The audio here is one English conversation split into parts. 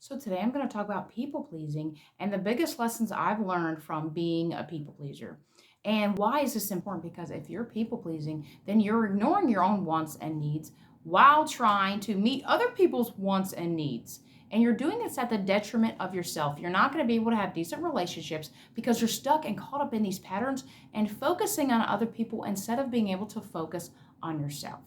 So today I'm going to talk about people pleasing and the biggest lessons I've learned from being a people pleaser. And why is this important? Because if you're people pleasing, then you're ignoring your own wants and needs while trying to meet other people's wants and needs. And you're doing this at the detriment of yourself. You're not going to be able to have decent relationships because you're stuck and caught up in these patterns and focusing on other people instead of being able to focus on yourself.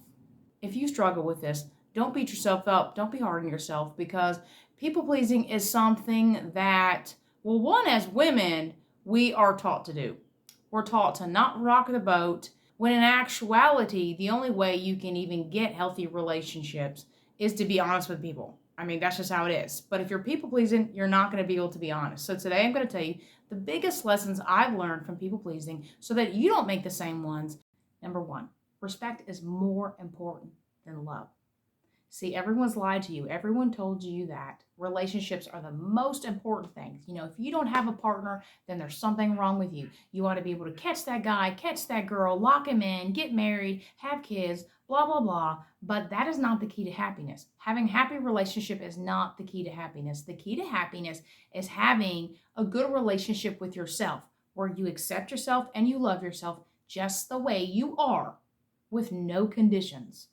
If you struggle with this, don't beat yourself up. Don't be hard on yourself because people pleasing is something that, well, one, as women, we are taught to do. We're taught to not rock the boat, when in actuality, the only way you can even get healthy relationships is to be honest with people. I mean, that's just how it is. But if you're people pleasing, you're not going to be able to be honest. So today I'm going to tell you the biggest lessons I've learned from people pleasing so that you don't make the same ones. Number one, respect is more important than love. See, everyone's lied to you. Everyone told you that relationships are the most important things. If you don't have a partner, then there's something wrong with you. You ought to be able to catch that guy, catch that girl, lock him in, get married, have kids, blah, blah, blah. But that is not the key to happiness. Having a happy relationship is not the key to happiness. The key to happiness is having a good relationship with yourself where you accept yourself and you love yourself just the way you are with no conditions.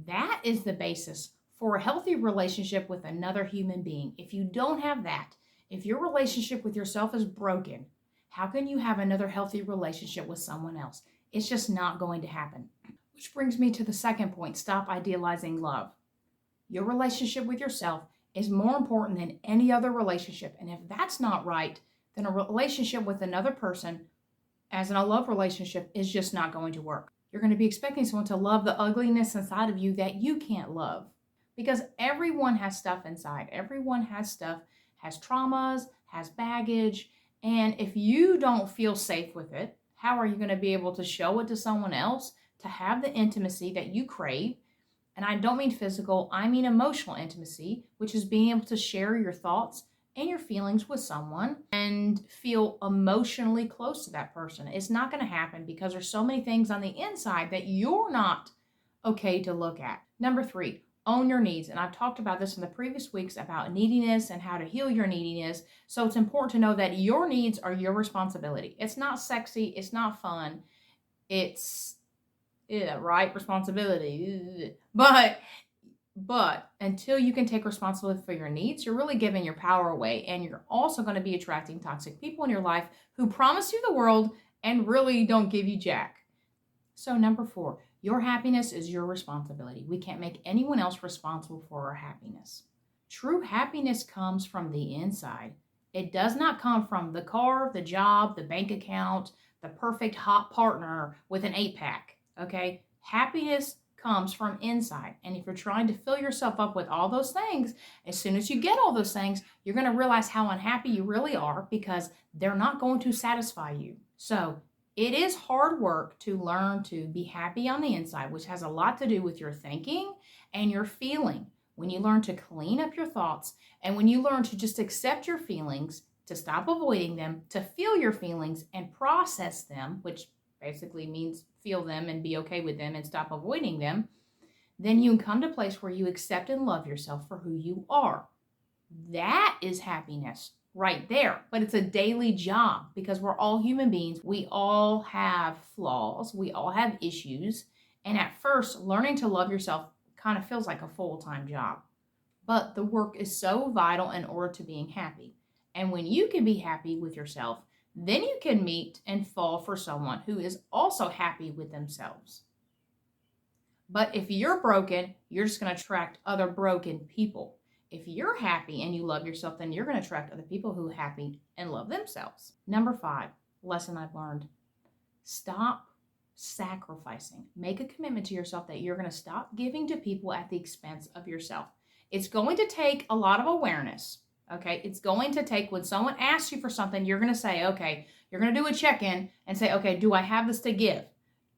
That is the basis for a healthy relationship with another human being. If you don't have that, if your relationship with yourself is broken, how can you have another healthy relationship with someone else? It's just not going to happen. Which brings me to the second point, stop idealizing love. Your relationship with yourself is more important than any other relationship. And if that's not right, then a relationship with another person, as in a love relationship, is just not going to work. You're going to be expecting someone to love the ugliness inside of you that you can't love. Because everyone has stuff inside. Everyone has stuff, has traumas, has baggage. And if you don't feel safe with it, how are you going to be able to show it to someone else, to have the intimacy that you crave? And I don't mean physical, I mean emotional intimacy, which is being able to share your thoughts and your feelings with someone and feel emotionally close to that person. It's not going to happen because there's so many things on the inside that you're not okay to look at. Number three, own your needs. And I've talked about this in the previous weeks about neediness and how to heal your neediness. So it's important to know that your needs are your responsibility. It's not sexy. It's not fun. It's, yeah, right, responsibility. But until you can take responsibility for your needs, you're really giving your power away. And you're also going to be attracting toxic people in your life who promise you the world and really don't give you jack. So number four, your happiness is your responsibility. We can't make anyone else responsible for our happiness. True happiness comes from the inside. It does not come from the car, the job, the bank account, the perfect hot partner with an 8-pack. Okay? Happiness comes from inside. And if you're trying to fill yourself up with all those things, as soon as you get all those things, you're going to realize how unhappy you really are because they're not going to satisfy you. So it is hard work to learn to be happy on the inside, which has a lot to do with your thinking and your feeling. When you learn to clean up your thoughts and when you learn to just accept your feelings, to stop avoiding them, to feel your feelings and process them, which basically means feel them and be okay with them and stop avoiding them, then you can come to a place where you accept and love yourself for who you are. That is happiness right there. But it's a daily job because we're all human beings. We all have flaws. We all have issues. And at first, learning to love yourself kind of feels like a full-time job. But the work is so vital in order to being happy. And when you can be happy with yourself, then you can meet and fall for someone who is also happy with themselves. But if you're broken, you're just going to attract other broken people. If you're happy and you love yourself, then you're going to attract other people who are happy and love themselves. Number five, lesson I've learned. Stop sacrificing. Make a commitment to yourself that you're going to stop giving to people at the expense of yourself. It's going to take a lot of awareness. Okay, it's going to take when someone asks you for something, you're going to say, okay, you're going to do a check-in and say, okay, do I have this to give?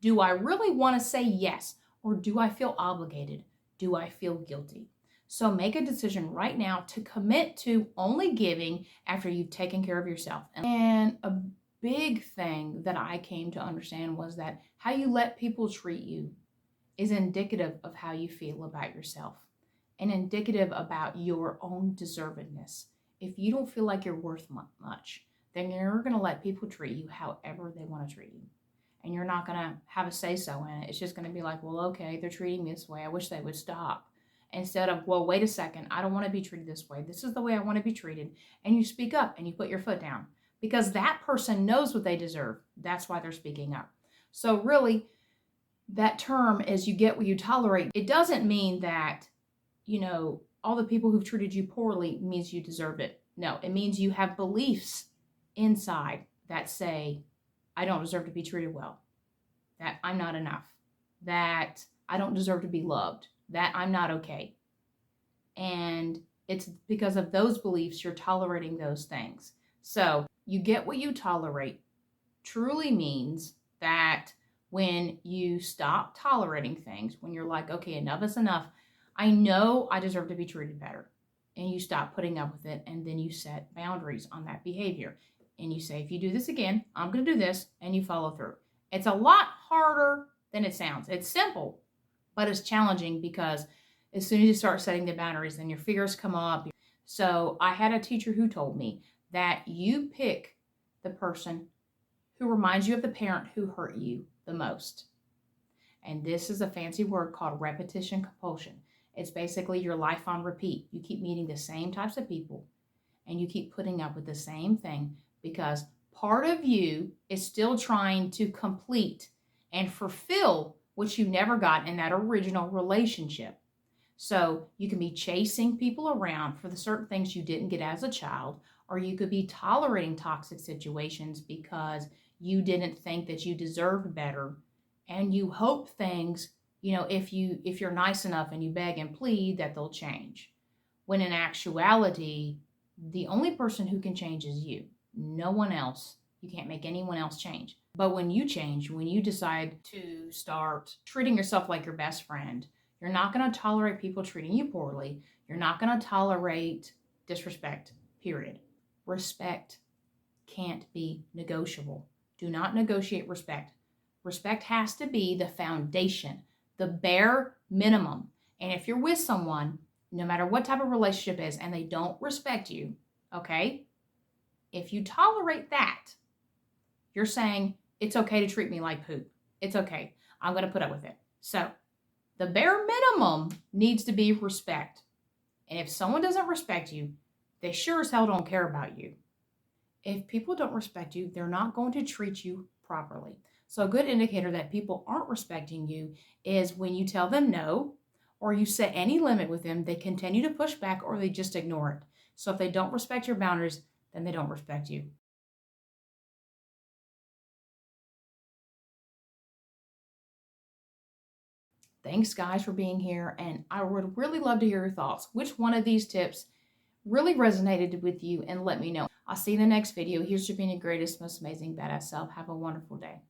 Do I really want to say yes? Or do I feel obligated? Do I feel guilty? So make a decision right now to commit to only giving after you've taken care of yourself. And a big thing that I came to understand was that how you let people treat you is indicative of how you feel about yourself. and indicative about your own deservedness. If you don't feel like you're worth much, then you're going to let people treat you however they want to treat you. And you're not going to have a say so in it. It's just going to be like, well, okay, they're treating me this way. I wish they would stop. Instead of, well, wait a second, I don't want to be treated this way. This is the way I want to be treated. And you speak up and you put your foot down because that person knows what they deserve. That's why they're speaking up. So really, that term is you get what you tolerate. It doesn't mean that, all the people who've treated you poorly means you deserve it. No, it means you have beliefs inside that say, I don't deserve to be treated well, that I'm not enough, that I don't deserve to be loved, that I'm not okay. And it's because of those beliefs you're tolerating those things. So you get what you tolerate truly means that when you stop tolerating things, when you're like, okay, enough is enough, I know I deserve to be treated better. And you stop putting up with it, and then you set boundaries on that behavior. And you say, if you do this again, I'm going to do this, and you follow through. It's a lot harder than it sounds. It's simple, but it's challenging because as soon as you start setting the boundaries, then your fears come up. So I had a teacher who told me that you pick the person who reminds you of the parent who hurt you the most. And this is a fancy word called repetition compulsion. It's basically your life on repeat. You keep meeting the same types of people and you keep putting up with the same thing because part of you is still trying to complete and fulfill what you never got in that original relationship. So you can be chasing people around for the certain things you didn't get as a child, or you could be tolerating toxic situations because you didn't think that you deserved better, and you hope things, if you're nice enough and you beg and plead, that they'll change. When in actuality, the only person who can change is you. No one else. You can't make anyone else change. But when you change, when you decide to start treating yourself like your best friend, you're not going to tolerate people treating you poorly. You're not going to tolerate disrespect, period. Respect can't be negotiable. Do not negotiate respect. Respect has to be the foundation, the bare minimum. And if you're with someone, no matter what type of relationship is, and they don't respect you, okay? If you tolerate that, you're saying, it's okay to treat me like poop. It's okay. I'm going to put up with it. So the bare minimum needs to be respect. And if someone doesn't respect you, they sure as hell don't care about you. If people don't respect you, they're not going to treat you properly. So a good indicator that people aren't respecting you is when you tell them no, or you set any limit with them, they continue to push back or they just ignore it. So if they don't respect your boundaries, then they don't respect you. Thanks, guys, for being here. And I would really love to hear your thoughts. Which one of these tips really resonated with you? And let me know. I'll see you in the next video. Here's to being your greatest, most amazing, badass self. Have a wonderful day.